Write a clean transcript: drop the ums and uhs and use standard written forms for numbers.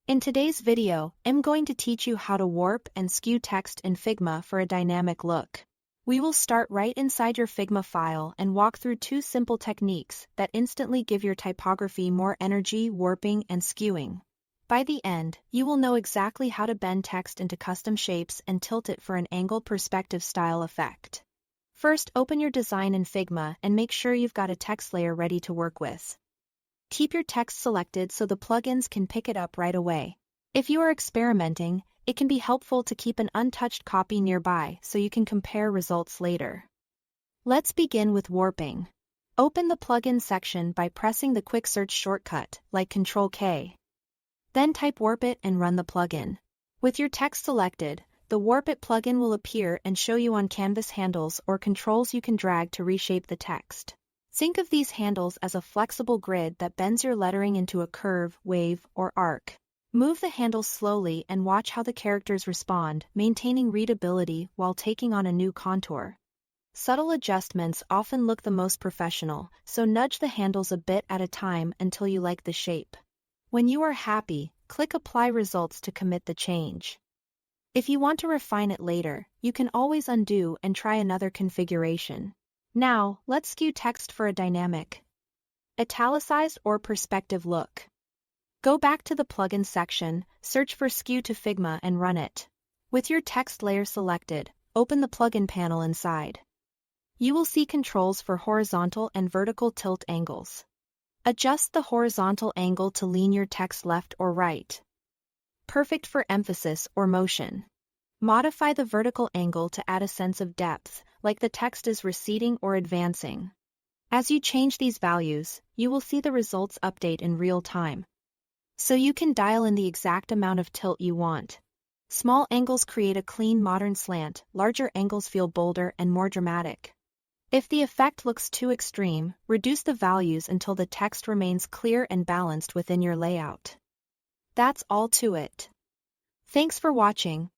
In today's video, I'm going to teach you how to warp and skew text in Figma for a dynamic look. We will start right inside your Figma file and walk through two simple techniques that instantly give your typography more energy, warping and skewing. By the end, you will know exactly how to bend text into custom shapes and tilt it for an angled perspective style effect. First, open your design in Figma and make sure you've got a text layer ready to work with. Keep your text selected so the plugins can pick it up right away. If you are experimenting, it can be helpful to keep an untouched copy nearby so you can compare results later. Let's begin with warping. Open the plugin section by pressing the quick search shortcut, like Ctrl-K. Then type Warp It and run the plugin. With your text selected, the Warp It plugin will appear and show you on canvas handles or controls you can drag to reshape the text. Think of these handles as a flexible grid that bends your lettering into a curve, wave, or arc. Move the handles slowly and watch how the characters respond, maintaining readability while taking on a new contour. Subtle adjustments often look the most professional, so nudge the handles a bit at a time until you like the shape. When you are happy, click Apply Results to commit the change. If you want to refine it later, you can always undo and try another configuration. Now, let's skew text for a dynamic, italicized or perspective look. Go back to the plugin section, search for Skew to Figma and run it. With your text layer selected, open the plugin panel inside. You will see controls for horizontal and vertical tilt angles. Adjust the horizontal angle to lean your text left or right. Perfect for emphasis or motion. Modify the vertical angle to add a sense of depth, like the text is receding or advancing. As you change these values, you will see the results update in real time. So you can dial in the exact amount of tilt you want. Small angles create a clean modern slant, larger angles feel bolder and more dramatic. If the effect looks too extreme, reduce the values until the text remains clear and balanced within your layout. That's all to it. Thanks for watching.